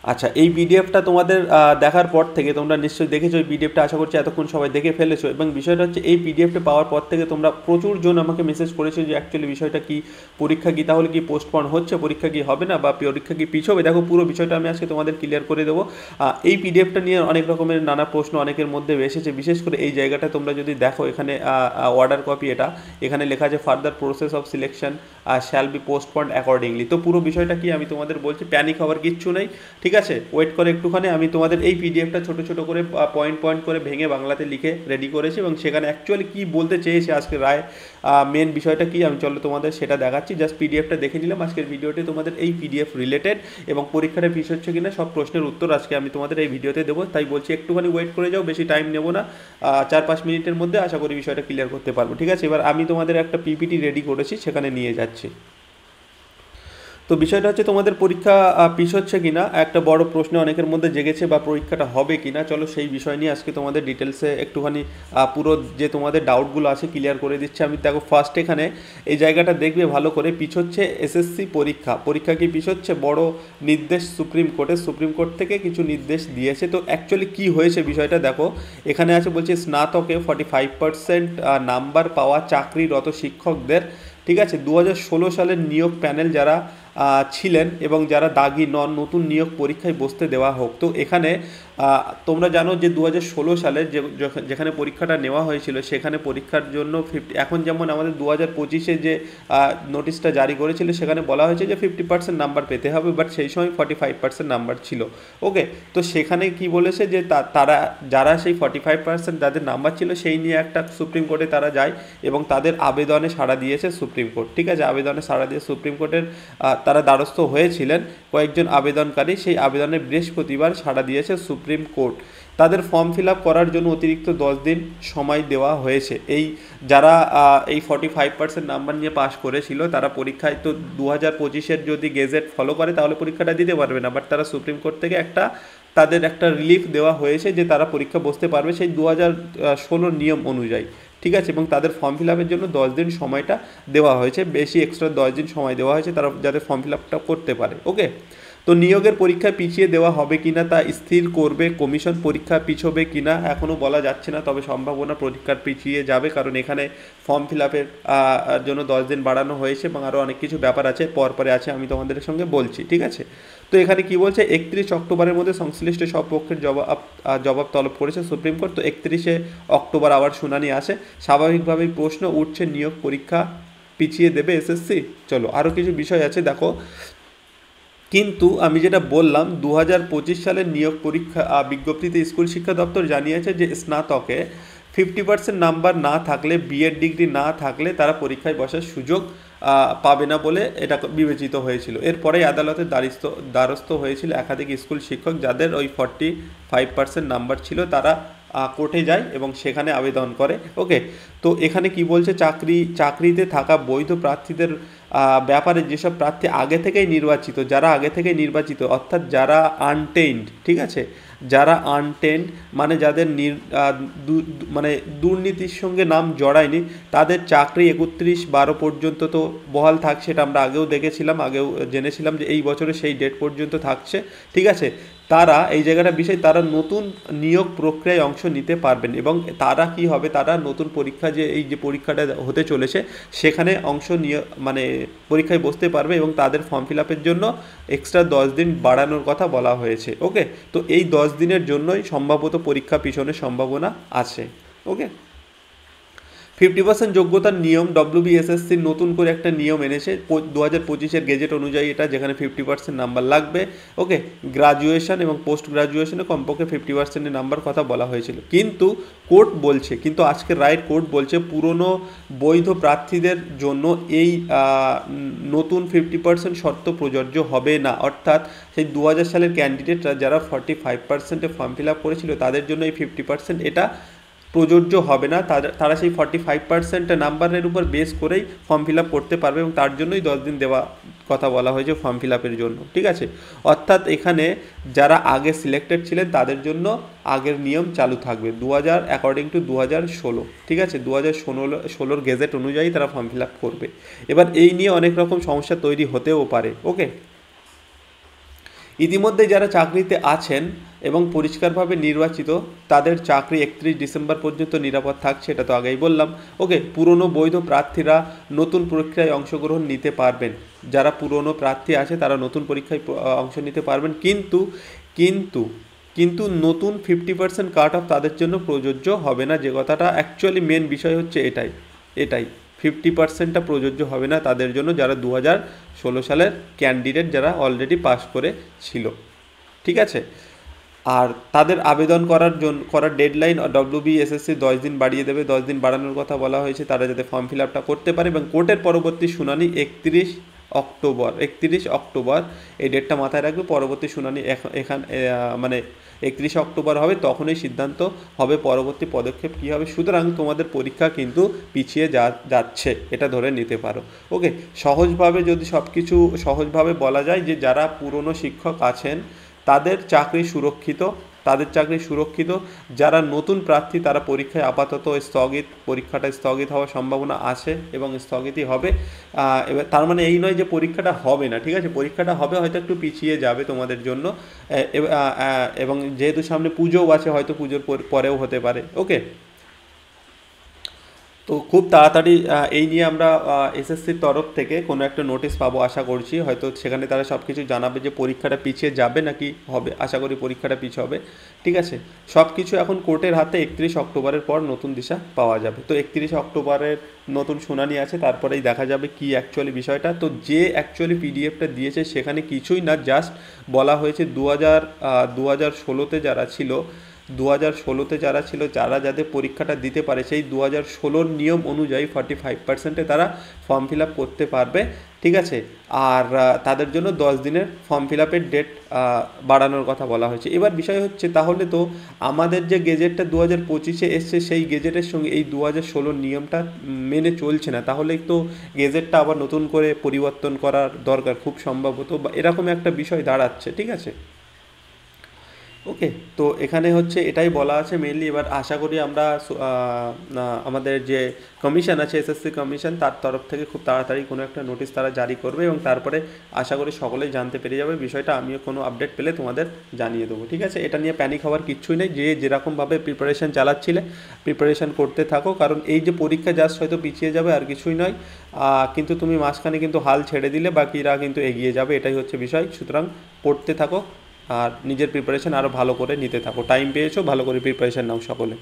আচ্ছা, এই পিডিএফটা তোমাদের দেখার পর থেকে তোমরা নিশ্চয়ই দেখেছো, এই পিডিএফটা আশা করছি এতক্ষণ সবাই দেখে ফেলেছো। এবং বিষয়টা হচ্ছে এই পিডিএফটা পাওয়ার পর থেকে তোমরা প্রচুর জন আমাকে মেসেজ করেছো যে অ্যাকচুয়ালি বিষয়টা কি, পরীক্ষা কি তাহলে কি পোস্টপন হচ্ছে, পরীক্ষা কি হবে না, বা পরীক্ষা কি পিছবে। দেখো পুরো বিষয়টা আমি আজকে তোমাদের ক্লিয়ার করে দেবো। এই পিডিএফটা নিয়ে অনেক রকমের নানা প্রশ্ন অনেকের মধ্যে এসেছে, বিশেষ করে এই জায়গাটা তোমরা যদি দেখো, এখানে অর্ডার কপি, এটা এখানে লেখা আছে further process of selection shall be postponed accordingly. তো পুরো বিষয়টা কি আমি তোমাদের বলছি, প্যানিক হওয়ার কিচ্ছু নেই, ঠিক আছে। ওয়েট করে একটুখানি, আমি তোমাদের এই পিডিএফটা ছোট ছোট করে পয়েন্ট পয়েন্ট করে ভেঙে বাংলাতে লিখে রেডি করেছি, এবং সেখানে অ্যাকচুয়ালি কী বলতে চেয়েছে আজকে রায়, মেন বিষয়টা কি আমি চলো তোমাদের সেটা দেখাচ্ছি। জাস্ট পিডিএফটা দেখে নিলাম, আজকের ভিডিওতে তোমাদের এই পিডিএফ রিলেটেড এবং পরীক্ষাটা ফিস হচ্ছে কিনা সব প্রশ্নের উত্তর আজকে আমি তোমাদের এই ভিডিওতে দেবো। তাই বলছি একটুখানি ওয়েট করে যাও, বেশি টাইম নেবো না, 4-5 মিনিটের মধ্যে আশা করি বিষয়টা ক্লিয়ার করতে পারবো, ঠিক আছে। এবার আমি তোমাদের একটা পিপিটি রেডি করেছি, সেখানে নিয়ে যাচ্ছি। তো বিষয়টা হচ্ছে তোমাদের পরীক্ষা পিছ হচ্ছে কিনা একটা বড় প্রশ্ন অনেকের মধ্যে জেগেছে, বা পরীক্ষাটা হবে কিনা, চলো সেই বিষয় নিয়ে আজকে তোমাদের ডিটেলসে একটুখানি পুরো যে তোমাদের ডাউটগুলো আছে ক্লিয়ার করে দিচ্ছি আমি। দেখো ফার্স্ট এখানে এই জায়গাটা দেখবে ভালো করে, পিছ হচ্ছে এসএসসি পরীক্ষা। পরীক্ষা কি পিছ হচ্ছে? বড় নির্দেশ সুপ্রিম কোর্টের, সুপ্রিম কোর্ট থেকে কিছু নির্দেশ দিয়েছে। তো অ্যাকচুয়ালি কি হয়েছে বিষয়টা দেখো, এখানে আছে বলছে স্নাতকে 45% নাম্বার পাওয়া চাকরিরত শিক্ষকদের, ঠিক আছে, 2016 সালের নিয়োগ প্যানেল যারা ছিলেন এবং যারা দাগি নন, নতুন নিয়োগ পরীক্ষায় বসতে দেওয়া হোক। তো এখানে তোমরা জানো যে 2016 সালে যেখানে পরীক্ষাটা নেওয়া হয়েছিল, সেখানে পরীক্ষার জন্য এখন যেমন আমাদের 2025-এ যে নোটিশটা জারি করেছিল, সেখানে বলা হয়েছে যে 50% নাম্বার পেতে হবে, বাট সেই সময় 45% নাম্বার ছিল। ওকে, তো সেখানে কি বলেছে যে তারা যারা সেই 45% যাদের নাম্বার ছিল সেই নিয়ে একটা সুপ্রিম কোর্টে তারা যায়, এবং তাদের আবেদনে সাড়া দিয়েছে সুপ্রিম কোর্ট, ঠিক আছে। আবেদনে সাড়া দিয়ে সুপ্রিম কোর্টের তারা দ্বারস্থ হয়েছিলেন কয়েকজন আবেদনকারী, সেই আবেদনে বৃহস্পতিবার সাড়া দিয়েছে সুপ্রিম কোর্ট। তাদের ফর্ম ফিল আপ করার জন্য অতিরিক্ত 10 দিন সময় দেওয়া হয়েছে। এই যারা এই 45% নাম্বার নিয়ে পাশ করেছিল, তারা পরীক্ষায় তো 2025-এর যদি গেজেট ফলো করে তাহলে পরীক্ষাটা দিতে পারবে না, বাট তারা সুপ্রিম কোর্ট থেকে তাদের একটা রিলিফ দেওয়া হয়েছে যে তারা পরীক্ষা বসতে পারবে সেই 2016 নিয়ম অনুযায়ী, ঠিক আছে। এবং তাদের ফর্ম ফিল আপের জন্য 10 দিন সময়টা দেওয়া হয়েছে, বেশি এক্সট্রা 10 দিন সময় দেওয়া হয়েছে তারা যাতে ফর্ম ফিল আপটা করতে পারে। ওকে, তো নিয়োগের পরীক্ষা পিছিয়ে দেওয়া হবে কিনা তা স্থির করবে কমিশন। পরীক্ষা পিছবে কিনা এখনও বলা যাচ্ছে না, তবে সম্ভাবনা পরীক্ষার পিছিয়ে যাবে, কারণ এখানে ফর্ম ফিল আপের জন্য 10 দিন বাড়ানো হয়েছে, এবং আরও অনেক কিছু ব্যাপার আছে, পরে আছে আমি তোমাদের সঙ্গে বলছি, ঠিক আছে। তো এখানে কি বলছে, 31 অক্টোবরের মধ্যে সংশ্লিষ্ট সব পক্ষের জবাব তলব করেছে সুপ্রিম কোর্ট। তো 31শে অক্টোবর আবার শুনানি আসে। স্বাভাবিকভাবেই প্রশ্ন উঠছে, নিয়োগ পরীক্ষা পিছিয়ে দেবে এসএসসি। চলো আরও কিছু বিষয় আছে দেখো, কিন্তু আমি যেটা বললাম 2025 সালের নিয়োগ পরীক্ষা বিজ্ঞপ্তিতে স্কুল শিক্ষা দপ্তর জানিয়েছে যে স্নাতকে 50% নাম্বার না থাকলে, বিএড ডিগ্রি না থাকলে তারা পরীক্ষায় বসার সুযোগ পাবে না বলে এটা বিবেচিত হয়েছিল। এরপরেই আদালতের দ্বারস্থ হয়েছিল একাধিক স্কুল শিক্ষক, যাদের ওই 45% নাম্বার ছিল, তারা কোর্টে যায় এবং সেখানে আবেদন করে। ওকে, তো এখানে কি বলছে, চাকরিতে থাকা বৈধ প্রার্থীদের ব্যাপারে যেসব প্রার্থী আগে থেকেই নির্বাচিত, যারা আগে থেকেই নির্বাচিত অর্থাৎ যারা আনটেন্ড, ঠিক আছে, যারা আনটেন্ড মানে যাদের মানে দুর্নীতির সঙ্গে নাম জড়ায়নি, তাদের চাকরি 31/12 পর্যন্ত তো বহাল থাকছে। এটা আমরা আগেও দেখেছিলাম, আগেও জেনেছিলাম যে এই বছরে সেই ডেট পর্যন্ত থাকছে, ঠিক আছে। তারা এই জায়গাটা বিষয়, তারা নতুন নিয়োগ প্রক্রিয়ায় অংশ নিতে পারবেন, এবং তারা কি হবে, তারা নতুন পরীক্ষা যে এই যে পরীক্ষাটা হতে চলেছে সেখানে অংশ নিয়ে মানে পরীক্ষায় বসতে পারবে, এবং তাদের ফর্ম ফিল আপের জন্য এক্সট্রা 10 দিন বাড়ানোর কথা বলা হয়েছে। ওকে, তো এই 10 দিনের জন্যই সম্ভবত পরীক্ষা পিছনের সম্ভাবনা আছে। ওকে, 50% যোগ্যতার নিয়ম ডব্লিউবিএসএসসির নতুন করে একটা নিয়ম এনেছে 2025-এর গেজেট অনুযায়ী, এটা যেখানে 50% নাম্বার লাগবে। ওকে, গ্রাজুয়েশন এবং পোস্ট গ্রাজুয়েশনে কমপক্ষে 50%-এর নাম্বার কথা বলা হয়েছিল, কিন্তু কোর্ট বলছে, কিন্তু আজকের রায়ের কোর্ট বলছে পুরনো বৈধ প্রার্থীদের জন্য এই নতুন 50% শর্ত প্রযোজ্য হবে না। অর্থাৎ সেই 2000 সালের ক্যান্ডিডেটরা যারা 45%-এ ফর্ম ফিল আপ করেছিল, তাদের জন্য এই 50% এটা প্রযোজ্য হবে না। তারা সেই 45% নাম্বারের উপর বেস করেই ফর্ম ফিল আপ করতে পারবে, এবং তার জন্যই 10 দিন দেওয়া কথা বলা হয়েছে ফর্ম ফিল আপের জন্য, ঠিক আছে। অর্থাৎ এখানে যারা আগে সিলেক্টেড ছিলেন তাদের জন্য আগের নিয়ম চালু থাকবে অ্যাকর্ডিং টু 2016, ঠিক আছে। 2016-র গেজেট অনুযায়ী তারা ফর্ম ফিল আপ করবে। এবার এই নিয়ে অনেক রকম সমস্যা তৈরি হতেও পারে। ওকে, ইতিমধ্যে যারা চাকরিতে আছেন এবং পরিষ্কারভাবে নির্বাচিত, তাদের চাকরি 31 ডিসেম্বর পর্যন্ত নিরাপদ থাকছে, এটা তো আগেই বললাম। ওকে, পুরনো বৈধ প্রার্থীরা নতুন পরীক্ষায় অংশগ্রহণ নিতে পারবেন। যারা পুরনো প্রার্থী আছে তারা নতুন পরীক্ষায় অংশ নিতে পারবেন, কিন্তু কিন্তু কিন্তু নতুন 50% কাট অফ তাদের জন্য প্রযোজ্য হবে না। যে কথাটা অ্যাকচুয়ালি মেন বিষয় হচ্ছে এটাই 50%টা প্রযোজ্য হবে না তাদের জন্য যারা 2016 সালের ক্যান্ডিডেট, যারা অলরেডি পাস করে ছিল। ঠিক আছে, আর তাদের আবেদন করার ডেডলাইন WBSSC 10 দিন বাড়িয়ে দেবে, 10 দিন বাড়ানোর কথা বলা হয়েছে, তারা যাতে ফর্ম ফিল আপটা করতে পারে। এবং কোর্টের পরবর্তী শুনানি 31 অক্টোবর, এই ডেটটা মাথায় রাখবে। পরবর্তী শুনানি মানে 31 অক্টোবর হবে, তখনই সিদ্ধান্ত হবে পরবর্তী পদক্ষেপ কী হবে। সুতরাং তোমাদের পরীক্ষা কিন্তু পিছিয়ে যাচ্ছে, এটা ধরে নিতে পারো। ওকে, যদি সব কিছু সহজভাবে বলা যায় যে যারা পুরনো শিক্ষক আছেন তাদের চাকরি সুরক্ষিত, যারা নতুন প্রার্থী তারা পরীক্ষায় আপাতত পরীক্ষাটা স্থগিত হওয়ার সম্ভাবনা আছে এবং স্থগিতই হবে। এবার তার মানে এই নয় যে পরীক্ষাটা হবে না, ঠিক আছে, পরীক্ষাটা হবে, হয়তো একটু পিছিয়ে যাবে তোমাদের জন্য। এবং যেহেতু সামনে পুজোও আছে, হয়তো পুজোর পরেও হতে পারে। ওকে, তো খুব তাড়াতাড়ি এই নিয়ে আমরা SSCর তরফ থেকে কোনো একটা নোটিশ পাবো আশা করছি। হয়তো সেখানে তারা সব কিছু জানাবে যে পরীক্ষাটা পিছিয়ে যাবে নাকি হবে। আশা করি পরীক্ষাটা পিছিয়ে হবে। ঠিক আছে, সব কিছু এখন কোর্টের হাতে। 31 অক্টোবরের পর নতুন দিশা পাওয়া যাবে। তো 31 অক্টোবরের নতুন শুনানি আছে, তারপরেই দেখা যাবে কি অ্যাকচুয়ালি বিষয়টা। তো যে অ্যাকচুয়ালি PDFটা দিয়েছে সেখানে কিছুই না, জাস্ট বলা হয়েছে 2016-তে যারা ছিল, যারা যাদের পরীক্ষাটা দিতে পারে, সেই 2016 নিয়ম অনুযায়ী 45%-এ তারা ফর্ম ফিল আপ করতে পারবে। ঠিক আছে, আর তাদের জন্য 10 দিনের ফর্ম ফিল আপের ডেট বাড়ানোর কথা বলা হয়েছে। এবার বিষয় হচ্ছে, তাহলে তো আমাদের যে গেজেটটা 2025-এ এসছে, সেই গেজেটের সঙ্গে এই 2016 নিয়মটা মেনে চলছে না। তাহলে তো গেজেটটা আবার নতুন করে পরিবর্তন করার দরকার, খুব সম্ভবত, বা এরকম একটা বিষয় দাঁড়াচ্ছে। ঠিক আছে, ওকে, তো এখানে হচ্ছে এটাই বলা আছে মেইনলি। এবার আশা করি আমরা আমাদের যে কমিশন আছে, SSC কমিশন, তার তরফ থেকে খুব তাড়াতাড়ি কোনো একটা নোটিশ তারা জারি করবে এবং তারপরে আশা করি সকলেই জানতে পেরে যাবে বিষয়টা। আমিও কোনো আপডেট পেলে তোমাদের জানিয়ে দেবো। ঠিক আছে, এটা নিয়ে প্যানিক হওয়ার কিচ্ছুই নেই। যে যেরকমভাবে প্রিপারেশন করতে থাকো, কারণ এই যে পরীক্ষা জাস্ট হয়তো পিছিয়ে যাবে, আর কিছুই নয়। কিন্তু তুমি মাঝখানে কিন্তু হাল ছেড়ে দিলে বাকিরা কিন্তু এগিয়ে যাবে, এটাই হচ্ছে বিষয়। সুতরাং পড়তে থাকো আর নিজের প্রিপারেশন আরও ভালো করে নিতে থাকো। টাইম পেয়েছো, ভালো করে প্রিপারেশন নাও সকলে।